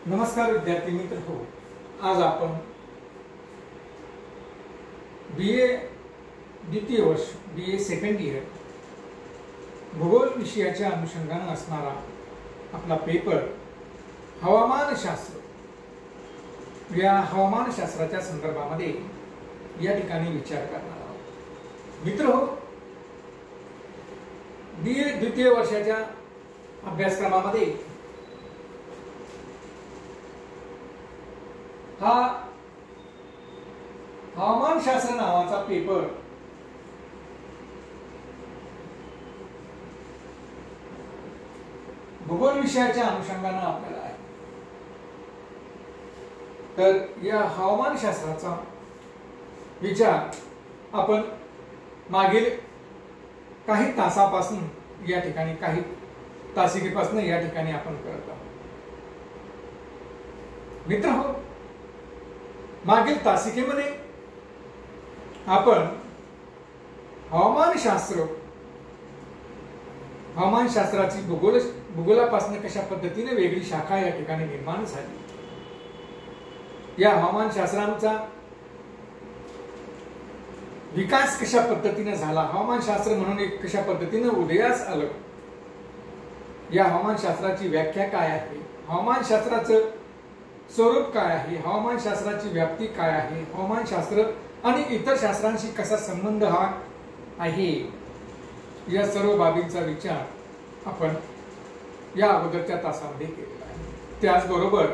नमस्कार विद्यार्थी मित्र हो, आज आपण BA द्वितीय वर्ष BA सेकंड इयर भूगोल विषयाच्या अनुषंगाने असणारा आपला पेपर हवामानशास्त्र या हवामानशास्त्राच्या संदर्भामध्ये या ठिकाणी विचार करणार आहोत। मित्र हो, BA द्वितीय वर्षाच्या अभ्यासक्रमामध्ये हा हवामानशास्त्र नावाचा पेपर भूगोल विषयाच्या अनुषंगाने आपल्याला आहे। तर या हवामानशास्त्राचा विचार आपण मागील काही तासापासून या ठिकाणी काही तासिकेपासून या ठिकाणी आपण करत आहोत। मित्र हो, मागील तासिकेमध्ये आपण हवामानशास्त्राची भूगोलापासून कशा पद्धतीने वेगळी शाखा या ठिकाणी निर्माण झाली, या हवामानशास्त्राचा विकास कशा पद्धतीने झाला, हवामानशास्त्र म्हणून एक कशा पद्धतीने उदयास आलं, या हवामानशास्त्राची व्याख्या काय आहे, हवामानशास्त्राचं स्वरूप काय आहे, हवामानशास्त्राची व्याप्ती काय आहे, हवामानशास्त्र आणि इतर शास्त्रांशी कसा संबंध हा आहे, या सर्व बाबींचा विचार आपण या अगोदरच्या तासामध्ये केलेला आहे। त्याचबरोबर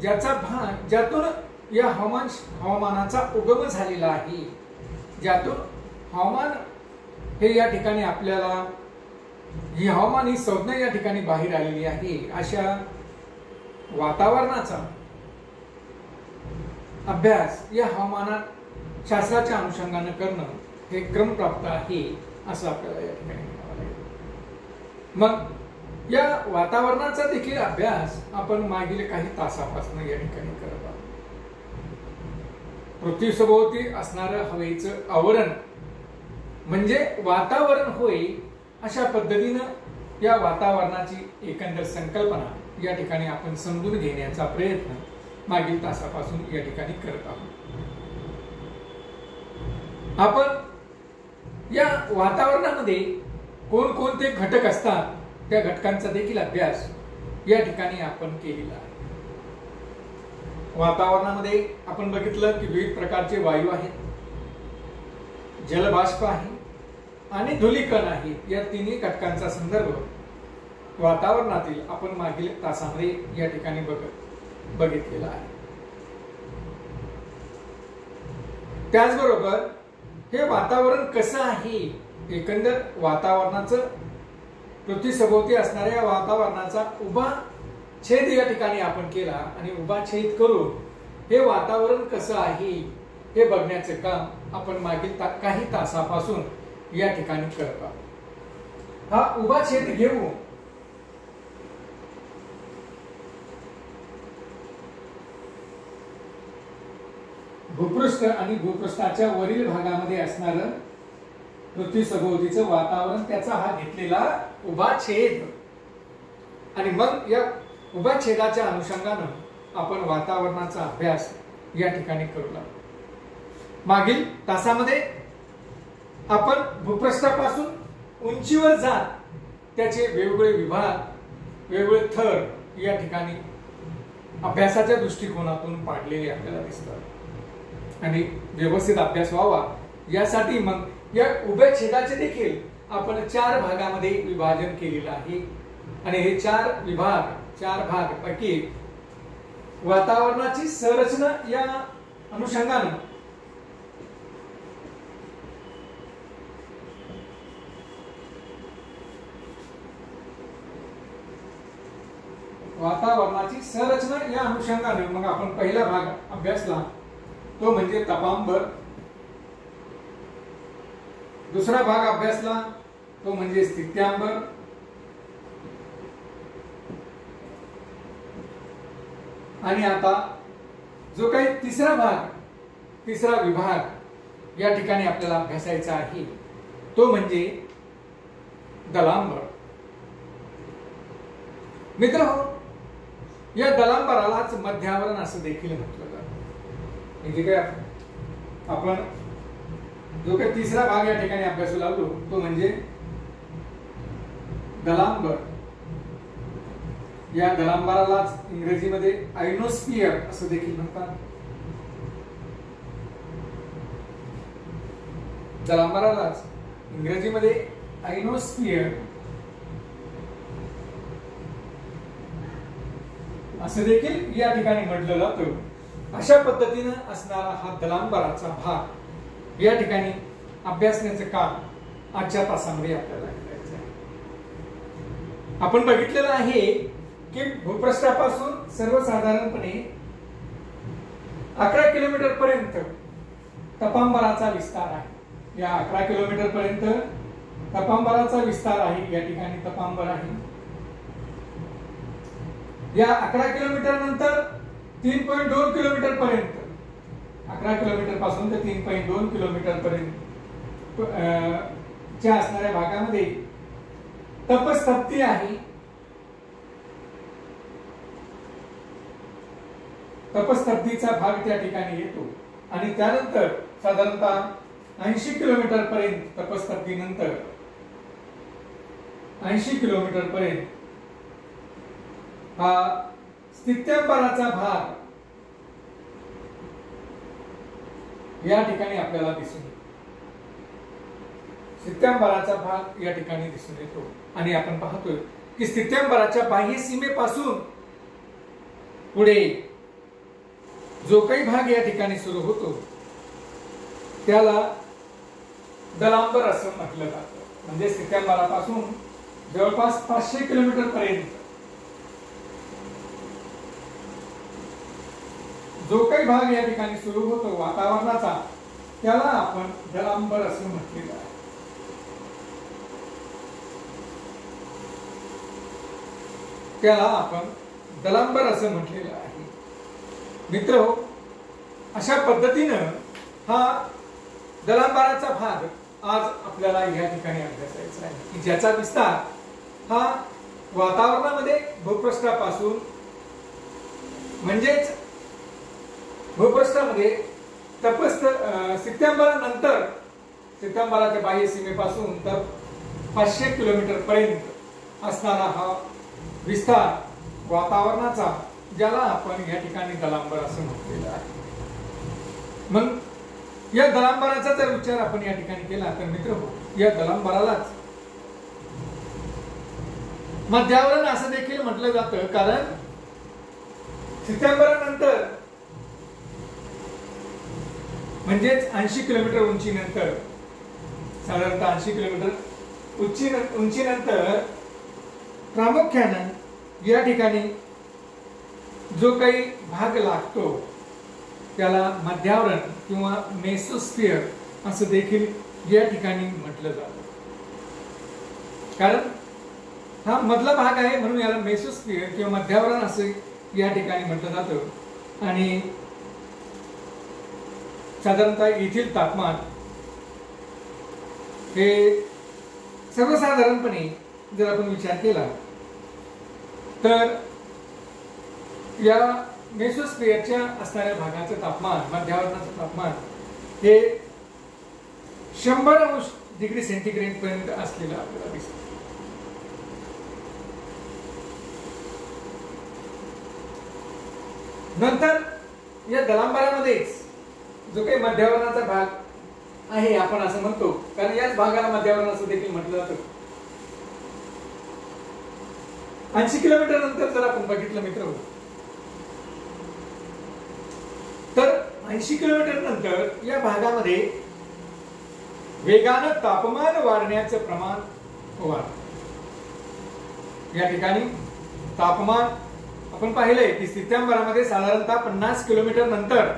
ज्याचा भाग ज्यातून या हवामानाचा उगम झालेला आहे, ज्यातून हवामान हे या ठिकाणी आपल्याला ही हवामान ही संज्ञा या ठिकाणी बाहेर आलेली आहे, अशा वातावरणाचा अभ्यास या हवामान शास्त्राच्या अनुषंगाने करणं हे क्रमप्राप्त आहे असं आपल्याला या ठिकाणी म्हणावं लागेल। मग या वातावरणाचा देखील अभ्यास आपण मागील काही तासापासून या ठिकाणी करत आहोत। पृथ्वीसभोवती असणारं हवेचं आवरण म्हणजे वातावरण होय, अशा पद्धतीनं या वातावरणाची एकंदर संकल्पना या ठिकाणी आपण समजून घेण्याचा प्रयत्न मागील तासापासून या ठिकाणी करत आहोत। आपण या वातावरणामध्ये कोणकोणते घटक असतात त्या घटकांचा देखील अभ्यास या ठिकाणी आपण केलेला आहे। वातावरणामध्ये आपण बघितलं की विविध प्रकारचे वायू आहेत, जलबाष्प आहे आणि धूलिकण आहे। या तिन्ही घटकांचा संदर्भ वातावरणातील आपण मागील तासामध्ये या ठिकाणी बघितलेला आहे। त्याचबरोबर हे वातावरण कसं आहे, एकंदर वातावरणाचं पृथ्वीसभोवती असणाऱ्या वातावरणाचा उभा छेद या ठिकाणी आपण केला आणि उभा छेद करून हे वातावरण कसं आहे हे बघण्याचे काम आपण मागील काही तासापासून या ठिकाणी करत आहोत। हा उभा छेद घेऊ भूपृष्ठ आणि भूपृष्ठाच्या वरील भागामध्ये असणारं पृथ्वीसभोवतीचं वातावरण, त्याचा हा घेतलेला उभा छेद, आणि मग या उभा छेदाच्या अनुषंगानं आपण वातावरणाचा अभ्यास या ठिकाणी करू लागलो। मागील तासामध्ये आपण भूपृष्ठापासून उंचीवर जात त्याचे वेगवेगळे विभाग, वेगवेगळे थर या ठिकाणी अभ्यासाच्या दृष्टिकोनातून पाडलेले आपल्याला दिसतात आणि व्यवस्थित अभ्यास व्हावा यासाठी मग या उभ्या छेदाचे देखील आपण 4 भागामध्ये विभाजन केलेलं आहे आणि हे 4 भाग पैकी वातावरणाची संरचना या अनुषंगाने मग आपण पहिला भाग अभ्यासला तो म्हणजे तपांबर, दुसरा भाग अभ्यासला तो म्हणजे स्थित्यांबर, आणि आता जो काही तिसरा विभाग या ठिकाणी आपल्याला अभ्यासायचा आहे तो म्हणजे दलांबर. मित्रहो, या दलांबरालाच मध्यावरण असं देखील म्हटलं जातं. म्हणजे काय आपण जो काही तिसरा भाग या ठिकाणी अभ्यासू लागलो तो म्हणजे दलांबर. या दलांबरालाच इंग्रजीमध्ये आयनोस्फियर असं देखील म्हणतात. दलांबरालाच इंग्रजीमध्ये आयनोस्फियर असं देखील या ठिकाणी म्हटलं जातं. अशा पद्धतीनं असणारा हा दलांबराचा भाग या ठिकाणी अभ्यासण्याचं काम आजच्या तासामध्ये आपल्याला करायचं आहे. आपण बघितलेलं आहे की भूपृष्ठापासून सर्वसाधारणपणे 11 किलोमीटर पर्यंत तपांबराचा विस्तार आहे. या 11 किलोमीटर पर्यंत तपांबराचा विस्तार आहे. या ठिकाणी तपांबर आहे. या 11 किलोमीटर नंतर 3.2 किलोमीटर पर्यंत 11 किलोमीटर पासून ते 3.2 किलोमीटर पर्यंत च्या असणाऱ्या भागामध्ये तपस्तप्ती आहे. तपस्तब्दीचा भाग त्या ठिकाणी येतो आणि त्यानंतर साधारणतः 80 किलोमीटर पर्यंत तपस्तब्दी नंतर 80 किलोमीटर पर्यंत हा स्थित्यंबराचा भाग या ठिकाणी आपल्याला दिसून येतो. स्थित्यंबराचा भाग या ठिकाणी दिसून येतो आणि आपण पाहतोय की स्थित्यंबराच्या बाह्य सीमेपासून पुढे जो काही भाग या ठिकाणी सुरू होतो त्याला दलांबर असं म्हटलं जातं. म्हणजे स्थित्यंबरापासून जवळपास 500 किलोमीटर पर्यंत जो काही भाग या ठिकाणी सुरू होतो वातावरणाचा त्याला आपण दलांबर असं म्हटलेलं आहे. त्याला आपण दलांबर असं म्हटलेलं आहे. मित्रहो, अशा पद्धतीनं हा दलांबराचा भाग आज आपल्याला या ठिकाणी अभ्यासायचा आहे की ज्याचा विस्तार हा वातावरणामध्ये भूपृष्ठापासून म्हणजेच भूपृष्ठामध्ये स्थित्यंबरानंतर स्थित्यंबराच्या बाह्य सीमेपासून तर 500 किलोमीटर पर्यंत असणारा हा विस्तार वातावरणाचा ज्याला आपण या ठिकाणी दलांबर असं म्हटलेलं आहे. मग या दलांबराचा जर विचार आपण या ठिकाणी केला तर मित्रहो, या दलांबरालाच मध्यावरण असं देखील म्हटलं जातं. कारण स्थित्यंबरानंतर म्हणजेच 80 किलोमीटर उंचीनंतर साधारणतः 80 किलोमीटर उंचीनंतर प्रामुख्यानं या ठिकाणी जो काही भाग लागतो त्याला मध्यावरण किंवा मेसोस्फियर असं देखील या ठिकाणी म्हटलं जातं. कारण हा मधला भाग आहे म्हणून याला मेसोस्फियर किंवा मध्यावरण असं या ठिकाणी म्हटलं जातं. आणि साधारणतः येथील तापमान हे सर्वसाधारणपणे जर आपण विचार केला तर या मेसोस्फियरच्या असणाऱ्या भागाचं तापमान मध्यावरणाचं तापमान हे 100° सेंटीग्रेड पर्यंत असलेलं आपल्याला दिसतं. नंतर या दलांबरामध्येच जो काही मध्यावरणाचा भाग आहे आपण असं म्हणतो कारण याच भागाला मध्यावरण असं देखील म्हटलं जातं. 80 किलोमीटर नंतर जर आपण बघितलं मित्र तर 80 किलोमीटर नंतर या भागामध्ये वेगानं तापमान वाढण्याचं प्रमाण वाढतं. या ठिकाणी तापमान आपण पाहिलंय की स्थित्यंबरामध्ये साधारणतः 50 किलोमीटर नंतर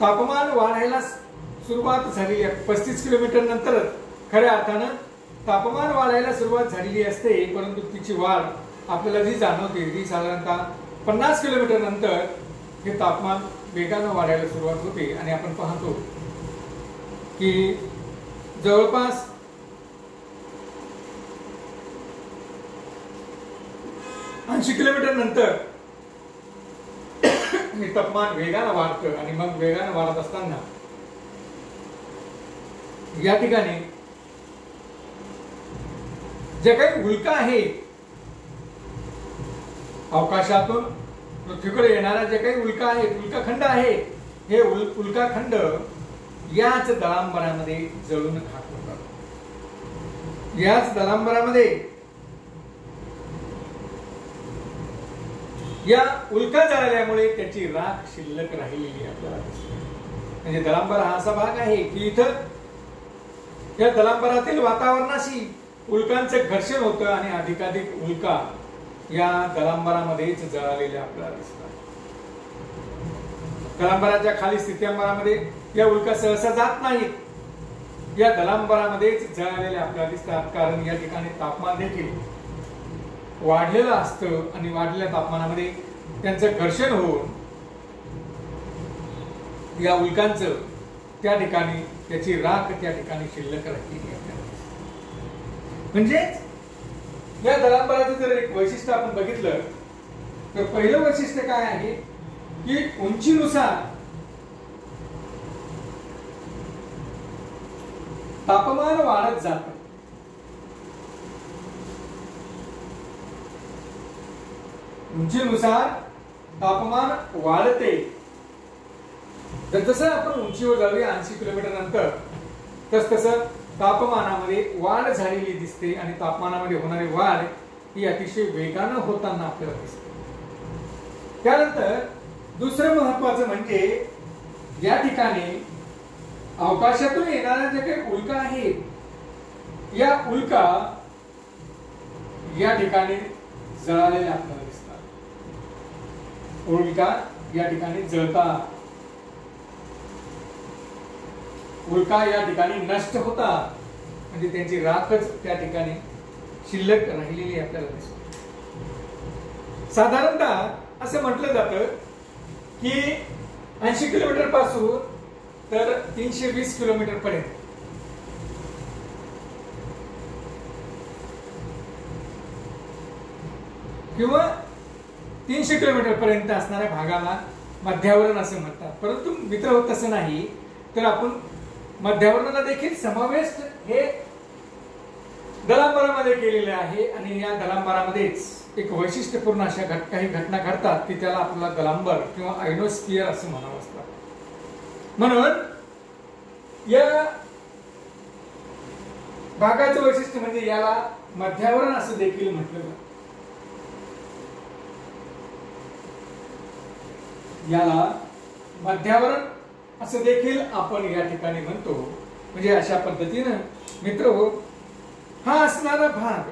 तापमान वाढायला सुरुवात झालेली आहे. 35 किलोमीटर नंतर खऱ्या अर्थानं तापमान वाढायला सुरुवात झालेली असते, परंतु तिची वाढ आपल्याला जी जाणवते ती साधारणतः 50 किलोमीटर नंतर हे तापमान वेगानं वाढायला सुरुवात होते. आणि आपण पाहतो की जवळपास 80 किलोमीटर नंतर हे तापमान वेगानं वाढतं आणि मग वेगानं वाढत असताना या ठिकाणी जे काही उल्का आहे, अवकाशातून पृथ्वीकडे येणारा जे काही उल्का आहे, उल्काखंड आहे, हे उल्काखंड याच दलांबरामध्ये जळून खाक होतात. याच दलांबरामध्ये या उल्का जळाल्यामुळे त्याची राख शिल्लक राहिलेली आपल्याला दिसते. म्हणजे दलांबर हा असा भाग आहे की इथं या दलांबरातील वातावरणाशी उल्कांचं घर्षण होतं आणि अधिकाधिक उल्का या दलांबरामध्येच जळालेल्या आपल्याला दिसतात. दलांबराच्या खाली स्थित्यंबरामध्ये या उल्का सहसा जात नाहीत, या दलांबरामध्येच जळालेल्या आपल्याला दिसतात. कारण या ठिकाणी तापमान देखील वाढलेलं असतं आणि वाढलेल्या तापमानामध्ये त्यांचं घर्षण होऊन या उल्कांचं त्या ठिकाणी त्याची राख त्या ठिकाणी शिल्लक राहिलेली आपल्याला. म्हणजे या दलांबराचं जर एक वैशिष्ट्य आपण बघितलं तर पहिलं वैशिष्ट्य काय आहे की उंचीनुसार तापमान वाढत जातं. उंचीनुसार तापमान वाढते. जसं आपण उंचीवर जाऊया 80 किलोमीटर नंतर तसं तापमानामध्ये वाढ झालेली दिसते आणि तापमानामध्ये होणारी वाढ ही अतिशय वेगानं होताना आपल्याला दिसते. त्यानंतर दुसरं महत्वाचं म्हणजे या ठिकाणी अवकाशातून येणाऱ्या जे काही उल्का आहेत, या उल्का या ठिकाणी जळालेल्या आपल्याला दिसतात. उल्का या ठिकाणी जळतात, उल्का या ठिकाणी नष्ट होतात. म्हणजे त्यांची राखच त्या ठिकाणी शिल्लक राहिलेली आपल्याला दिसते. साधारणतः असं म्हटलं जातं की 80 किलोमीटर पासून तर 320 किलोमीटर पर्यंत किंवा 300 किलोमीटर पर्यंत असणाऱ्या भागाला मध्यावरण असं म्हणतात. परंतु मित्र तसं नाही, तर आपण मध्यावरणाला देखील समावेश हे दलांबरामध्ये केलेले आहे आणि या दलांबरामध्येच एक वैशिष्ट्यपूर्ण अशा काही घटना घडतात की त्याला आपल्याला दलांबर किंवा आयनोस्फियर असं म्हणावं असतं. म्हणून या भागाचं वैशिष्ट्य म्हणजे याला मध्यावरण असं देखील म्हटलं जातं. याला मध्यावरण असं देखील आपण या ठिकाणी म्हणतो. म्हणजे अशा पद्धतीनं मित्रहो हा असणारा भाग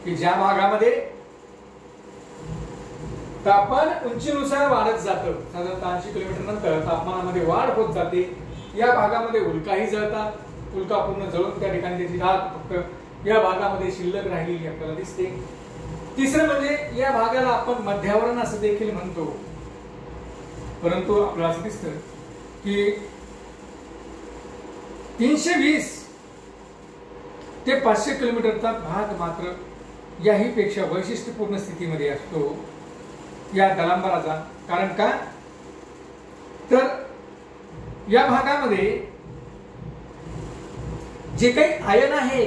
की ज्या भागामध्ये तापमान उंचीनुसार वाढत जातं, साधारणतः 80 किलोमीटर नंतर तापमानामध्ये वाढ होत जाते, या भागामध्ये उल्काही जळतात. उल्का पूर्ण जळून त्या ठिकाणी त्याची राख फक्त या भागामध्ये शिल्लक राहिलेली आपल्याला दिसते. तिसरं म्हणजे या भागाला आपण मध्यावरण असं देखील म्हणतो. परंतु आपल्याला असं दिसतं की 320 ते 500 किलोमीटरचा भाग मात्र याही पेक्षा वैशिष्ट्यपूर्ण स्थितीमध्ये असतो या दलांबराचा. कारण का तर या भागामध्ये जे काही आयन आहे,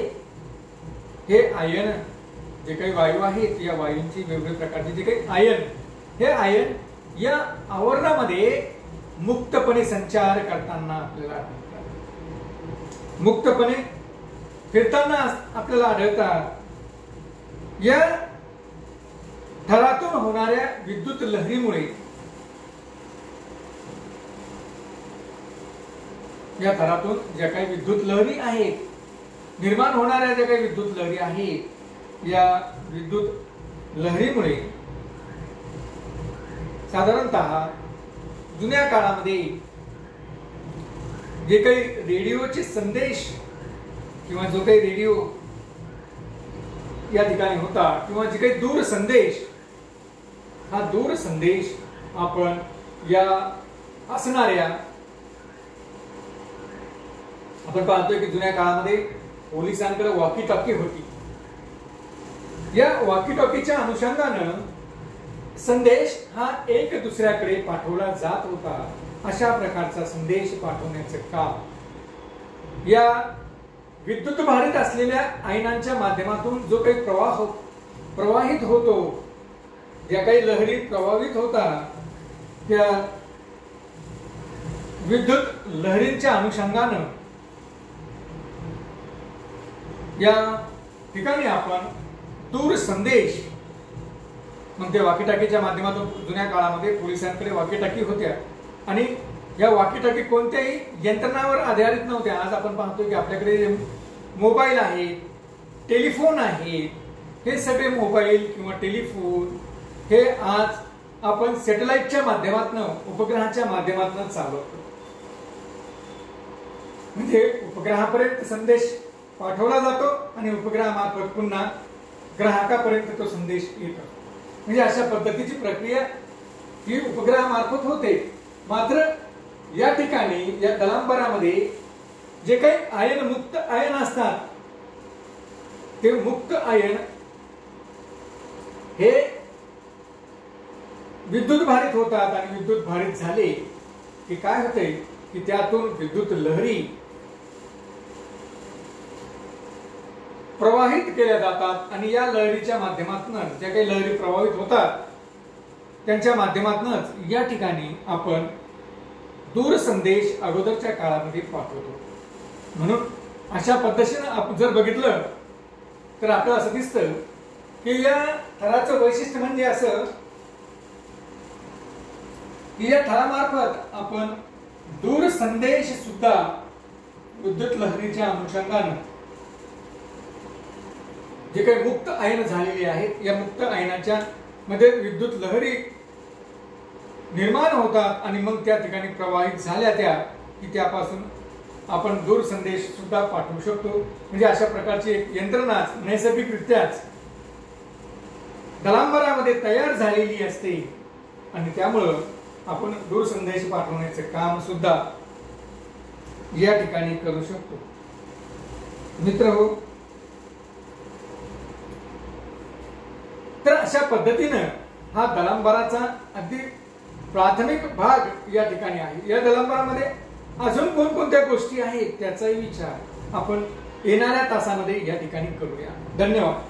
हे आयन जे काही वायू आहेत, या वायूंची वेगवेगळ्या प्रकारचे जे काही आयन, हे आयन या आवरणामध्ये मुक्तपणे संचार करताना आपल्याला मुक्तपणे फिरताना आपल्याला आढळतात. या थरातून होणाऱ्या विद्युत लहरीमुळे या थरातून ज्या काही विद्युत लहरी आहेत, निर्माण होणाऱ्या ज्या काही विद्युत लहरी आहेत, या विद्युत लहरीमुळे साधारणतः जुन्या काळामध्ये जे काही रेडिओचे संदेश किंवा जो काही रेडिओ या ठिकाणी होता किंवा जे काही दूर संदेश, हा दूर संदेश आपण या असणाऱ्या, आपण पाहतोय की जुन्या काळामध्ये पोलिसांकडे वॉकी टॉकी होती. या वॉकी टॉकीच्या अनुषंगानं संदेश हा एक दुसऱ्याकडे पाठवला जात होता. अशा प्रकारचा संदेश पाठवण्याचं काम या विद्युत भारित असलेल्या आयनांच्या माध्यमातून जो काही प्रवाहित होतो, ज्या काही लहरी प्रवाहित होता, त्या विद्युत लहरींच्या अनुषंगानं या ठिकाणी आपण दूर संदेश म्हणजे वॉकी-टॉकीच्या माध्यमातून जुन्या काळामध्ये पोलिसांकडे वॉकी-टॉकी होत्या आणि या वॉकी-टॉकी कोणत्याही यंत्रणावर आधारित नव्हत्या. आज आपण पाहतो की आपल्याकडे मोबाईल आहे, टेलिफोन आहे. हे सगळे मोबाईल किंवा टेलिफोन हे आज आपण सॅटेलाइटच्या माध्यमातून, उपग्रहाच्या माध्यमातून चालवतो. म्हणजे उपग्रहापर्यंत संदेश पाठवला जातो आणि उपग्रहामार्फत पुन्हा ग्राहकापर्यंत तो संदेश येतो. म्हणजे अशा पद्धतीची प्रक्रिया ही उपग्रहामार्फत होते. मात्र या ठिकाणी या दलांबरामध्ये जे काही आयन, मुक्त आयन असतात, ते मुक्त आयन हे विद्युत भारित होतात आणि विद्युत भारित झाले की काय होते की त्यातून विद्युत लहरी प्रवाहित केल्या जातात आणि या लहरीच्या माध्यमातून ज्या काही लहरी प्रवाहित होतात त्यांच्या माध्यमातूनच या ठिकाणी आपण दूर संदेश अगोदरच्या काळामध्ये पाठवतो. म्हणून अशा पद्धतीने आपण जर बघितलं तर आपल्याला असं दिसतं की या थराचं वैशिष्ट्य म्हणजे असं की या थरामार्फत आपण दूर संदेश सुद्धा विद्युत लहरीच्या अनुषंगानं जे काही मुक्त आयन झालेली आहेत, या मुक्त आयनाच्या मध्ये विद्युत लहरी निर्माण होतात आणि मग त्या ठिकाणी प्रवाहित झाल्या त्या की त्यापासून आपण दूर संदेश सुद्धा पाठवू शकतो. म्हणजे अशा प्रकारची एक यंत्रणा नैसर्गिकरित्याच दलांबरामध्ये तयार झालेली असते आणि त्यामुळं आपण दूर संदेश पाठवण्याचे काम सुद्धा या ठिकाणी करू शकतो. मित्रहो, तर अशा पद्धतीनं हा दलांबराचा अगदी प्राथमिक भाग या ठिकाणी आहे. या दलांबरामध्ये अजून कोणकोणत्या गोष्टी आहेत त्याचाही विचार आपण येणाऱ्या तासामध्ये या ठिकाणी करूया. धन्यवाद.